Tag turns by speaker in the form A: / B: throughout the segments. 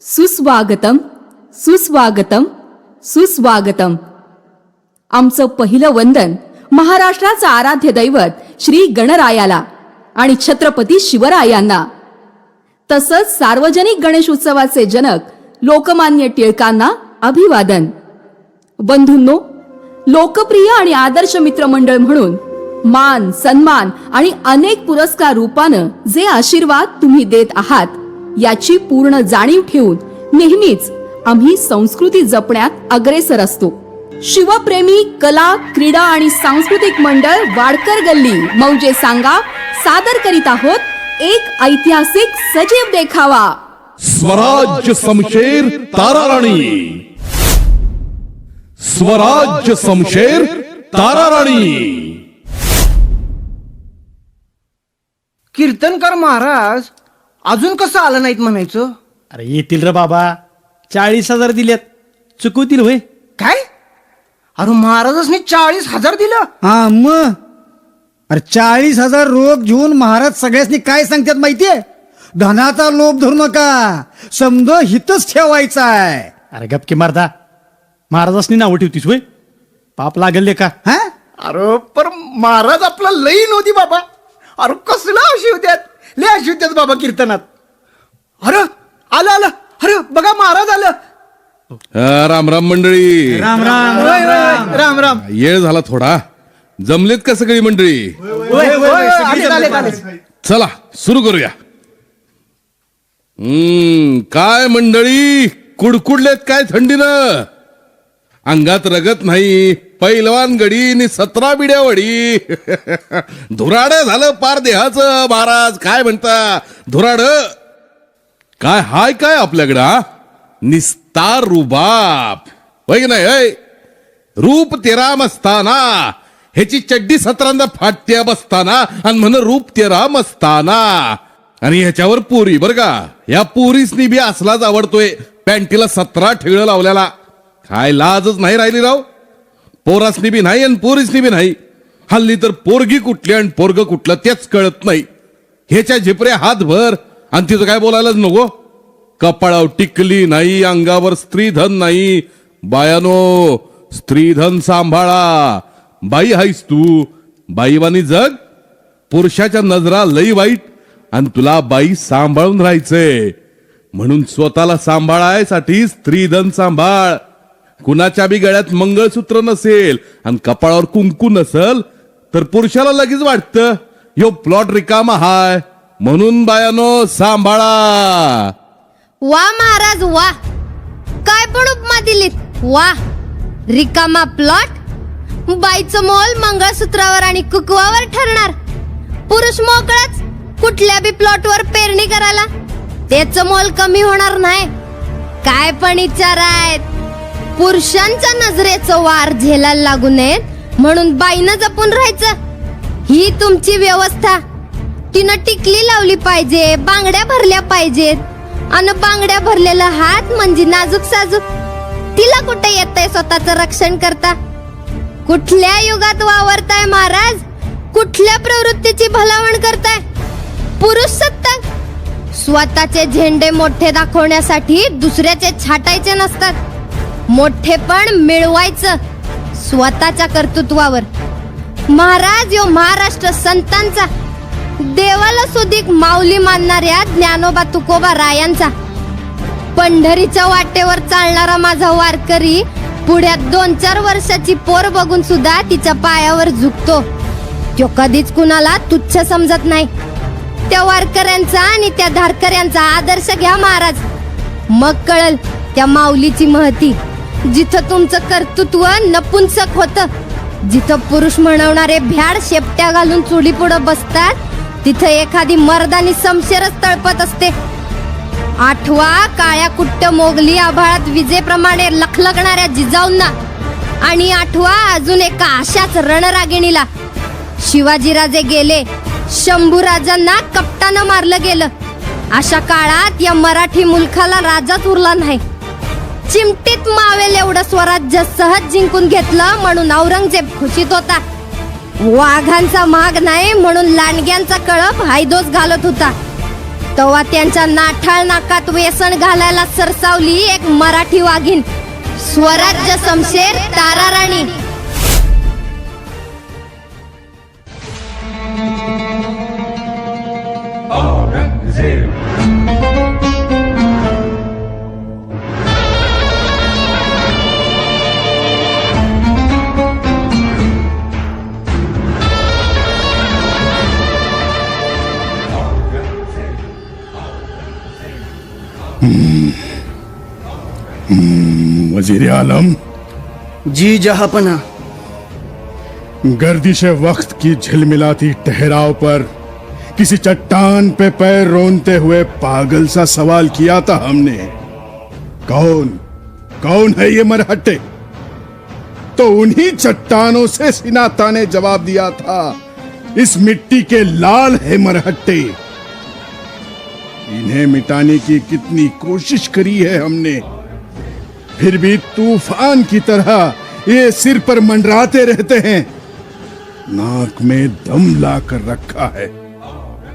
A: सुस्वागतम सुस्वागतम सुस्वागतम. आमचं पहिलं वंदन महाराष्ट्राचं आराध्य दैवत श्री गणरायाला आणि छत्रपती शिवरायांना, तसंच सार्वजनिक गणेश उत्सवाचे जनक लोकमान्य टिळकांना अभिवादन. बंधूंनो, लोकप्रिय आणि आदर्श मित्रमंडळ म्हणून मान, सन्मान आणि अनेक पुरस्कार रूपानं जे आशीर्वाद तुम्ही देत आहात, याची पूर्ण जाणीव ठेवून नेहमीच आम्ही संस्कृती जपण्यात अग्रेसर असतो. शिवप्रेमी कला, क्रीडा आणि सांस्कृतिक मंडळ वाडकर गल्ली मौजे सांगा सादर करीत आहोत एक ऐतिहासिक सजीव देखावा.
B: स्वराज्य समशेर ताराराणी, स्वराज्य समशेर ताराराणी.
C: कीर्तनकार महाराज अजून कसं आलं नाहीत म्हणायचं?
D: अरे येतील रे बाबा, 40,000 दिलेत, चुकवतील होय?
C: काय? अरे महाराजांनी 40,000 दिलं?
E: हा मग अरे 40,000 रोख घेऊन महाराज सगळ्यांनी काय सांगतात माहितीये? धनाचा लोभ धरू नका, समज हितच ठेवायचा आहे.
D: अरे गपके मारदा, महाराजांनी नाव ठेवतीस होय? पाप लागले का?
E: हा
C: अरे पर महाराज आपला लई नव्हती बाबा. अरे कसला आशीव द्यात, लय आशीव द्यात बाबा कीर्तनात. अरे आलं आलं, अरे बघा महाराज आलं.
B: राम राम मंडळी.
E: राम राम
C: होय, होय, होय. राम राम.
B: येळ झाला थोडा, जमलेत का सगळी मंडळी?
C: होय, होय, आलेत, आलेत, आलेत.
B: चला सुरू करूया. काय मंडळी, कुडकुडलेत काय थंडीनं? अंगात रगत नाही, पैलवान गडी नि 17 बिड्यावडी. धुराड झालं पार देहाचं. महाराज काय म्हणता? धुराड काय हाय काय आपल्याकडं? हा, निस्तार रुबाब होय की नाही? होय, रूप तेरा मस्ताना, ह्याची चड्डी 17 फाटत्या बसताना आणि म्हण रूप तेरा मस्ताना. आणि ह्याच्यावर पोरी बर का, या पोरीसनी बी असलाच आवडतोय, पॅन्टीला 17 ठेळ लावल्याला. काय लाजच नाही राहिली राव. पोरासनी बी नाही आणि पोरीसनी बी नाही. हल्ली तर पोरगी कुठली आणि पोरग कुठलं तेच कळत नाही. ह्याच्या झिपऱ्या हातभर आणि तिथं काय बोलायलाच नको. कपाळावर टिकली नाही, अंगावर स्त्रीधन नाही. बायानो, स्त्रीधन सांभाळा. बाई हायस तू, बाईवानी जग. पुरुषाच्या नजरा लई वाईट आणि तुला बाई सांभाळून राहायचंय. म्हणून स्वतःला सांभाळायसाठी स्त्रीधन सांभाळ. कुणाच्या बी गळ्यात मंगळसूत्र नसेल आणि कपाळावर कुंकू नसल तर पुरुषाला लगेच वाटतं ह्यो प्लॉट रिकामा हाय. म्हणून बायानो सांभाळा.
F: वा महाराज वा, काय पण उपमा दिलीत. वा, रिकामा प्लॉट, बाईचं मोल मंगळसूत्रावर आणि कुकवावर ठरणार. पुरुष मोकळाच कुठल्या बी प्लॉटवर पेरणी करायला, त्याचं मोल कमी होणार नाही. काय पण विचार आहेत. पुरुषांच्या नजरेचं वार झेलायला लागू नयेत म्हणून बाईनं जपून राहायचं. ही तुमची व्यवस्था. तिनं टिकली लावली पाहिजे, बांगड्या भरल्या पाहिजेत. आणि बांगड्या भरलेला हात म्हणजे नाजूक साजूक. तिला कुठे येतंय स्वतःचं रक्षण करता? कुठल्या युगात वावरताय महाराज? कुठल्या प्रवृत्तीची भलावण करताय? पुरुष सत्ता. स्वतःचे झेंडे मोठे दाखवण्यासाठी दुसऱ्याचे छाटायचे नसतात. मोठे पण मिळवायचं स्वतःच्या कर्तृत्वावर. महाराज यो महाराष्ट्र संतांचा, देवाला सुधिक माऊली मानणाऱ्या ज्ञानोबा तुकोबा रायांचा. पंढरीच्या वाटेवर चालणारा माझा वारकरी पुढ्यात 2-4 वर्षाची पोर बघून सुद्धा तिच्या पायावर झुकतो. तो कधीच कुणाला तुच्छ समजत नाही. त्या वारकऱ्यांचा आणि त्या धारकऱ्यांचा आदर्श घ्या महाराज, मग कळल त्या माऊलीची महती. जिथं तुमचं कर्तृत्व नपुंसक होतं, जिथं पुरुष म्हणवणारे भ्याड शेपट्या घालून चुली पुढं बसतात, तिथं एखादी मर्दानी समशेरच तळपत असते. आठवा काळ्या कुट्ट मोगली आभाळात विजेप्रमाणे लखलखणाऱ्या जिजाऊंना. आणि आठवा अजून एका अशाच रणरागिणीला. शिवाजीराजे गेले, शंभूराजांना कपटानं मारलं गेलं. अशा काळात या मराठी मुलखाला राजाच उरला नाही. चिमटीत मावेल एवढं स्वराज्य सहज जिंकून घेतलं म्हणून औरंगजेब खुशीत होता. वाघांचा माग नाही म्हणून लांडग्यांचा कळप हायदोस घालत होता. तेव्हा त्यांच्या नाठाळ नाकात व्यसन घालायला सरसावली एक मराठी वाघीण, स्वराज्य शमशेर तारा राणी.
G: वजीर आलम,
C: जी जहापना.
G: गर्दिश वक्त की झिलमिलाती ठहराव पर किसी चट्टान पे पैर रोनते हुए पागल सा सवाल किया था हमने, कौन कौन है ये मरहट्टे? तो उन्हीं चट्टानों से सिनाता ने जवाब दिया था, इस मिट्टी के लाल है मरहट्टे. इन्हें मिटाने की कितनी कोशिश करी है हमने, फिर भी तूफान की तरह ये सिर पर मंडराते रहते हैं. नाक में दम ला कर रखा है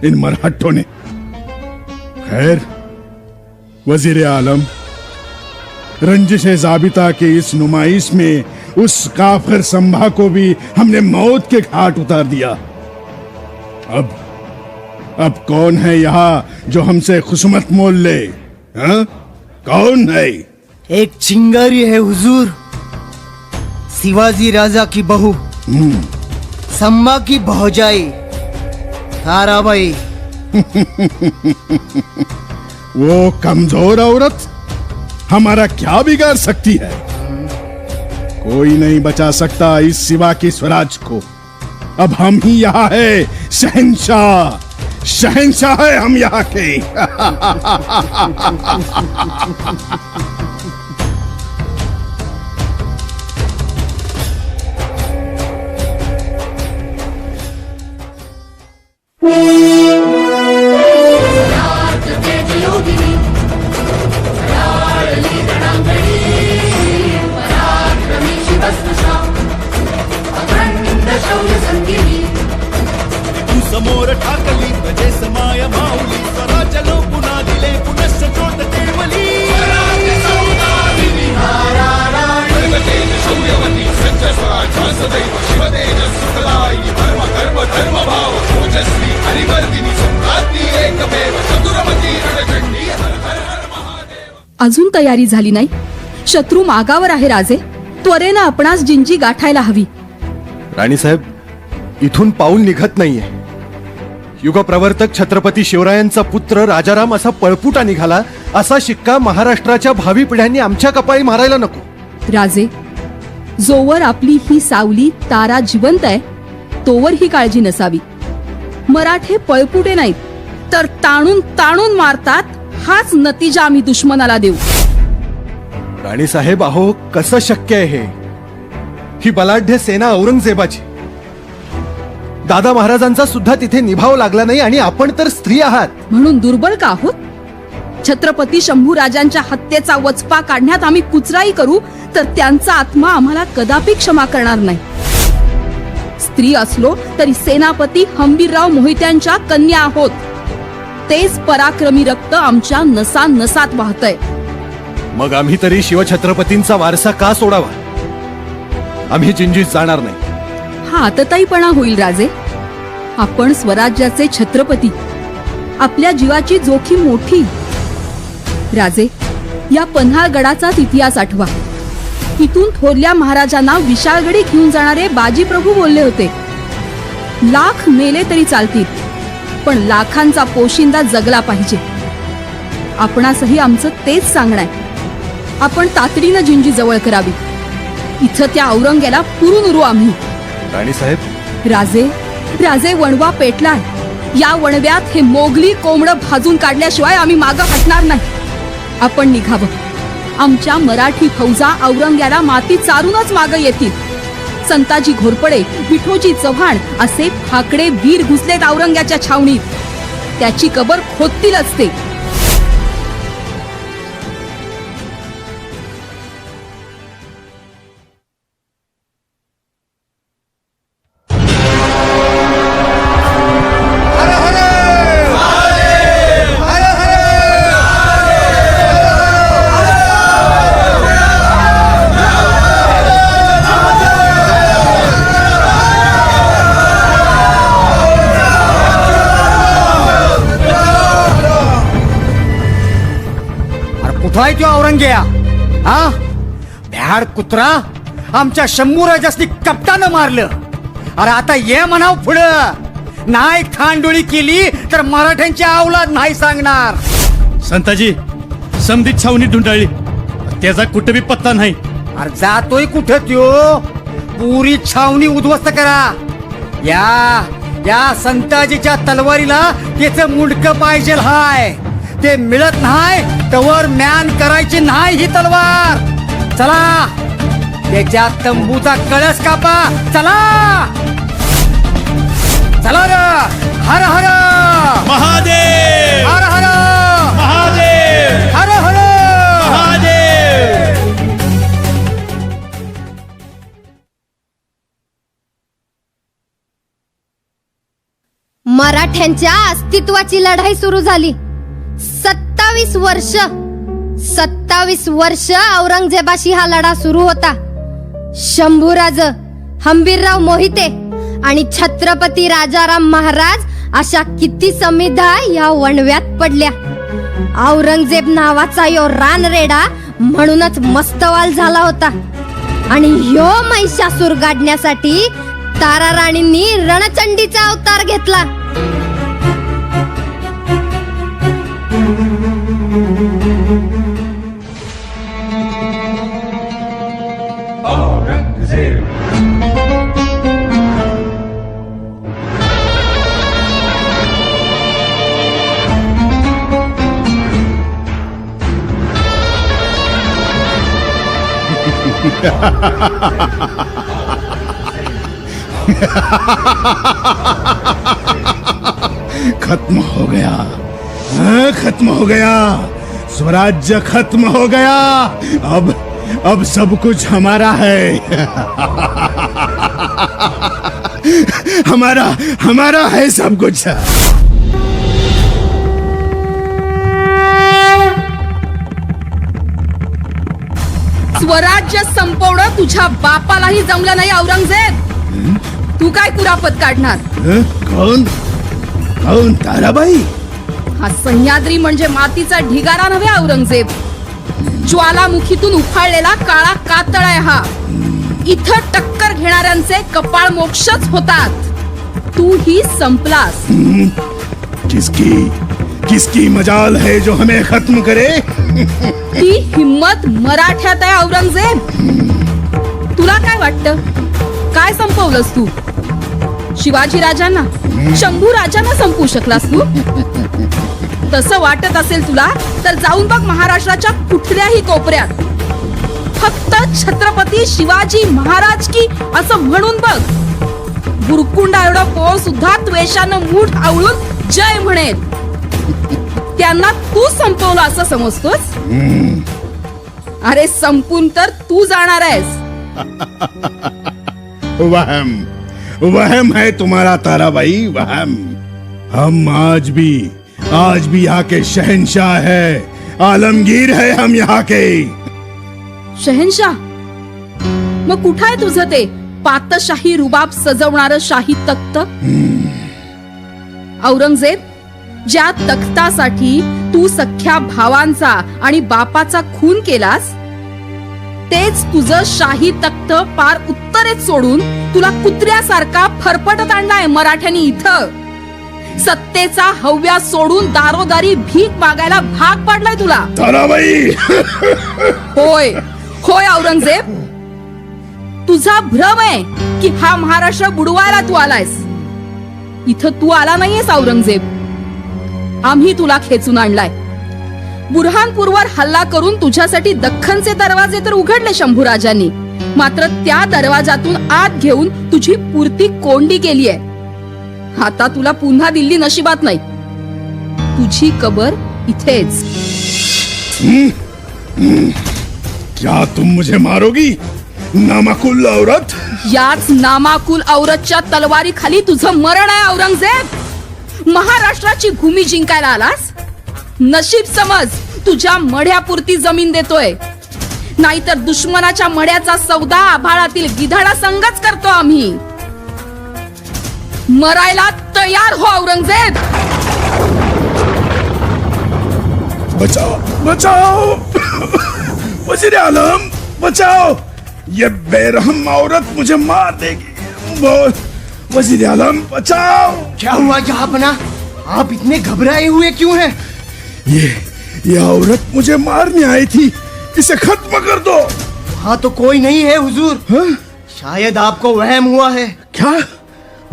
G: इन मरहट्टों ने. खैर वजीर आलम, रंजिश जाबिता के इस नुमाइश में उस काफिर संभा को भी हमने मौत के घाट उतार दिया. अब कौन है यहाँ जो हमसे खुशमत मोल ले? हाँ? कौन है?
C: एक चिंगारी है हुजूर, शिवाजी राजा की बहू, सम्मा की भौजाई ताराबाई.
G: वो कमजोर औरत हमारा क्या बिगाड़ सकती है? कोई नहीं बचा सकता इस सिवा की स्वराज को. अब हम ही यहाँ है, शहंशाह शहंशाह है हम यहाँ के.
H: तू समोर ठाकली प्रजे समाय माऊली, स्वराज्य लो पुन्हा दिले पुनश्च ज्योत केवली.
A: अजून तयारी झाली नाही. शत्रू मागावर आहे राजे. त्वरेनं आपणास जिंजी गाठायला हवी.
I: राणीसाहेब, इथून पाऊल निघत नाहीये. युगप्रवर्तक छत्रपती शिवरायांचा पुत्र राजाराम असा पळपुटा निघाला, असा शिक्का महाराष्ट्राच्या भावी पिढ्यांनी आमच्या कपाळी मारायला नको.
A: राजे, जोवर आपली ही सावली तारा जिवंत आहे तोवर ही काळजी नसावी. मराठे पळपुटे नाहीत, तर ताणून ताणून मारतात. हाच नतीजा आम्ही दुश्मनाला देऊ.
I: राणीसाहेब, अहो कसं शक्य आहे हे? ही बलाढ्य सेना औरंगजेबाची. दादा महाराजांचा सुद्धा तिथे निभाव लागला नाही आणि आपण तर स्त्री आहात.
A: म्हणून दुर्बल का आहोत? छत्रपती शंभूराजांच्या हत्येचा वचपा काढण्यात आम्ही कुचराई करू तर त्यांचा आत्मा आम्हाला कदापि क्षमा करणार नाही. स्त्री असलो तरी सेनापती हंबीरराव मोहित्यांच्या कन्या आहोत. तेच पराक्रमी रक्त आमच्या नसात वाहतय.
I: मग आम्ही तरी शिवछत्रपतींचा वारसा का सोडावा? आम्ही जिंजीत जाणार नाही.
A: हा आतताईपणा होईल राजे. आपण स्वराज्याचे छत्रपती. आपल्या जीवाची जोखीम मोठी. राजे, या पन्हाळगडाचाच इतिहास आठवा. इथून थोरल्या महाराजांना विशाळगडी घेऊन जाणारे बाजी प्रभू बोलले होते, लाख मेले तरी चालतील, पण लाखांचा पोशिंदा जगला पाहिजे. आपणासही आमचं तेच सांगणं आहे. आपण तातडीनं जिंजी जवळ करावी. इथं त्या औरंग्याला पुरून उरू आम्ही.
I: राणीसाहेब,
A: राजे वणवा पेटलाय. या वणव्यात हे मोगली कोंबडं भाजून काढल्याशिवाय आम्ही मागं हटणार नाही. आपण निघावं. आमच्या मराठी फौजा औरंग्याला माती चारूनच मागं येतील. संताजी घोरपडे, विठोजी चव्हाण असे फाकडे वीर घुसलेत औरंग्याच्या छावणीत. त्याची कबर खोदतीलच ते.
E: कुठलाय तो औरंग्या हा भ्याड कुत्रा आमच्या शंभूराजासनी कपटानं मारलं. अरे आता ये म्हणाव पुढं नाही खांडोळी केली तर मराठ्यांची अवलाद नाही सांगणार.
D: संताजी समधीत छावणी ढुंडाळली, त्याचा कुठं बी पत्ता नाही.
E: अरे जातोय कुठं त्यो पुरी छावणी उद्ध्वस्त करा. या संताजीच्या तलवारीला त्याचं मुंडकं पाहिजे हाय. ते मिळत नाही तवर म्यान करायची नाही ही तलवार. चला त्याच्या तंबूचा कळस कापा. चला चला र. हर हर
D: महादेव
E: हर हर
D: महादेव
E: हर हर.
D: महादेव.
F: मराठ्यांच्या अस्तित्वाची लढाई सुरू झाली. 27 वर्ष औरंगजेबाशी हा लढा सुरू होता. शंभूराज, हंबीरराव मोहिते आणि छत्रपती राजाराम महाराज अशा किती समिधा या वणव्यात पडल्या. औरंगजेब नावाचा यो रानरेडा म्हणूनच मस्तवाल झाला होता. आणि ह्यो महिषासूर गाडण्यासाठी तारा राणींनी रणचंडीचा अवतार घेतला.
G: खत्म हो गया, हाँ, खत्म हो गया. स्वराज्य खत्म हो गया. अब सब कुछ हमारा है. हमारा है सब कुछ.
A: स्वराज्य संपवणं तुझ्या बापालाही जमलं नाही औरंगजेब. तू काय कुरापत काढणार?
G: कौन ताराबाई?
A: हा सह्याद्री म्हणजे मातीचा ढिगारा नव्हे औरंगजेब. ज्वालामुखीतून उफाळलेला काळा कातळ आहे हा. इथं टक्कर घेणाऱ्यांचे कपाळ मोक्षच होतात. तू ही संपलास.
G: किसकी मजाल है जो हमें खत्म करे?
A: ती हिम्मत मराठ्यात आहे औरंगजेब. तुला काय वाटतं, काय संपवलंस तू? शिवाजी राजांना, शंभू राजांना संपवू शकलास तू? तसं वाटत असेल तुला तर जाऊन बघ महाराष्ट्राच्या कुठल्याही कोपऱ्यात. फक्त छत्रपती शिवाजी महाराज की असं म्हणून बघ. बुरकुंडा एवढा पोळ सुद्धा त्वेषानं मूठ आवळून जय म्हणेल. त्यांना तू संपवलं असं समजतोस? अरे संपून तर तू जाणार आहेस.
G: वहम है तुम्हारा ताराबाई, वहम. हम आज भी यहाँ के शहंशाह है, आलमगीर है हम यहाँ के.
A: शहनशाह? मग कुठं आहे तुझं ते पातशाही रुबाब सजवणारं शाही तख्त? औरंगजेब, ज्या तख्तासाठी तू सख्या भावांचा आणि बापाचा खून केलास, तेच तुझं शाही तख्त पार उत्तरेत सोडून तुला कुत्र्यासारखा फरफटत आणलाय मराठ्यांनी इथं. सत्तेचा हव्या सोडून दारोदारी भीक मागायला भाग पाडलाय तुला.
G: ताराबाई.
A: होय होय औरंगजेब, तुझा भ्रम आहे की हा महाराष्ट्र बुडवायला तू आलायस. इथं तू आला नाहीयेस औरंगजेब. आम्ही तुला खेचून आणलाय. बुरहानपूरवर हल्ला करून तुझ्यासाठी दख्खनचे दरवाजे तर उघडले शंभूराजांनी, मात्र त्या दरवाजातून आत घेऊन तुझी पुरती कोंडी केली आहे. आता तुला पुन्हा दिल्ली नशिबात नाही. तुझी कबर इथेच.
G: क्या तुम मुझे मारोगी नामाकुल औरत?
A: याच नामाकुल औरतच्या तलवारी खाली तुझं मरण आहे औरंगजेब. महाराष्ट्राची भूमी जिंकायला आलास. नशीब समज तुझ्या मढ्यापुरती जमीन देतोय, नाहीतर दुश्मनाच्या मढ्याचा सौदा आभाळातील गिधाडा संगच करतो आम्ही. मरायला तयार हो औरंगजेब.
G: बचाओ वजीर आलम, बचाओ, ये बेरहम औरत मुझे मार देगी। वजीर आलम बचाओ।
C: क्या हुआ जहांपना, आप इतने घबराए हुए क्यों हैं?
G: ये औरत मुझे मारने आई थी, इसे खत्म कर दो।
C: हाँ तो कोई नहीं है हुजूर।
G: हाँ?
C: शायद आपको वहम हुआ है।
G: क्या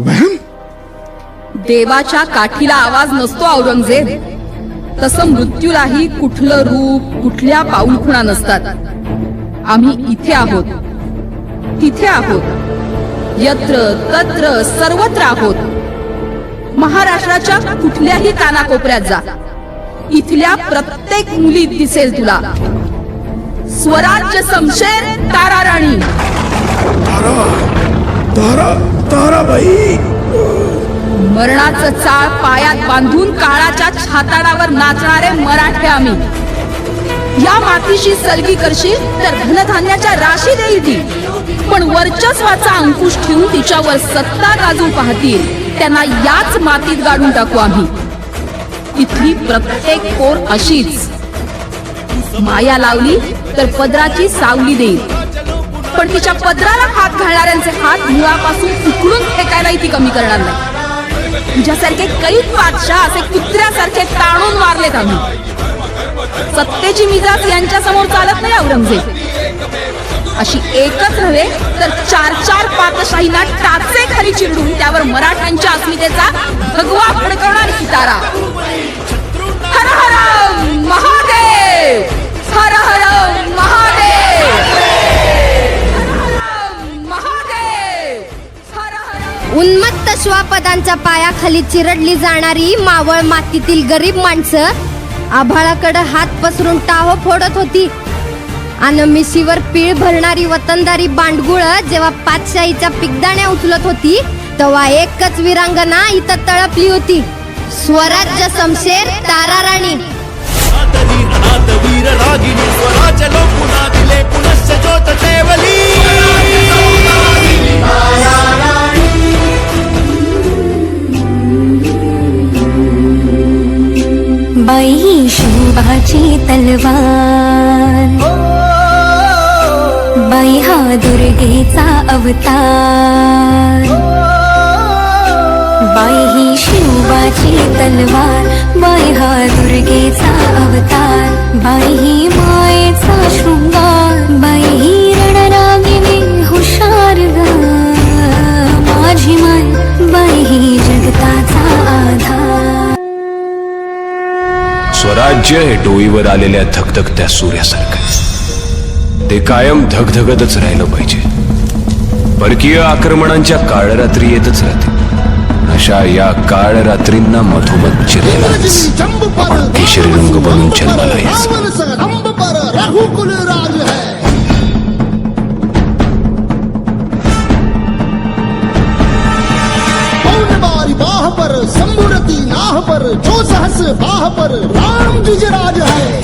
G: वहम?
A: देवाच्या काठीला आवाज नसतो औरंगजेब, तसं मृत्यूलाही कुठलं रूप, कुठल्या पाऊलखुणा नसतात. आम्ही इथे आहोत, तिथे आहोत, यत्र तत्र सर्वत्र आहोत. महाराष्ट्राच्या कुठल्याही कानाकोपऱ्यात जा, इथल्या प्रत्येक मुलीत दिसेल तुला. स्वराज्य समशेर तारा राणी.
G: ताराबाई.
A: मरणाचं चाळ पायात बांधून काळाच्या छाताडावर नाचणारे मराठे आम्ही. या मातीशी सलगी करशील तर धनधान्याच्या राशी देईल ती, पण वर्चस्वाचा अंकुश ठेवून तिच्यावर सत्ता गाजून पाहतील त्यांना याच मातीत गाडून टाकू आम्ही. इथली प्रत्येक पोर अशीच. माया लावली तर पदराची सावली देईल, पण तिच्या पदराला हात घालणाऱ्यांचे हात मुळापासून उकळून फेकायलाही ती कमी करणार नाही. तुझ्यासारखे कैद बादशाह असे कुत्र्यासारखे ताणून मारलेत आम्ही. सत्तेची मिजाज यांच्या समोर चालत नाही औरंगजेब. अशी एकच नव्हे तर 4-4 पातशाहींना टाचे खाली चिरडून त्यावर मराठ्यांच्या अस्मितेचा भगवा फडकवणारी ही तारा. हर हर महादेव, हर हर महादेव, महादेव, हर हर.
F: उन्मत्त श्वापदांच्या पायाखाली चिरडली जाणारी मावळ मातीतील गरीब माणसं आभाळाकडे हात पसरून टाहो फोडत होती. आणि मिशीवर पीळ भरणारी वतनदारी बांडगुळ जेव्हा पातशाहीच्या पिकदाण्या उचलत होती, तेव्हा एकच वीरांगना इथं तळपली होती. स्वराज्य समशेर तारा राणी.
H: अनाथ वीर रागिनी स्वराज्य लोक पुन्हा दिले पुनश्च ज्योत केवली.
J: बाई शिवाची तलवार, बाई हा दुर्गेचा अवतार. बाई ही शिवाची तलवार, बाई हा दुर्गेचा अवतार. बाई ही मायेचा शृंगार, बाई ही रणरागिणी हुशार ग. माझी माय बाई ही जगताचा आधार.
K: स्वराज्य हे डोईवर आलेल्या धगधगत्या सूर्यासारखं, ते कायम धगधगतच राहिलं पाहिजे. परकीय आक्रमणांच्या काळरात्री येतच राहते. अशा या काळरात्रींना मधोमध चिरलेलाच आपण केशरी रंग बनून जन्माला यायचं.
C: बाह पर संबुरती नाह पर जो सहस बाह पर राम गिजराज है.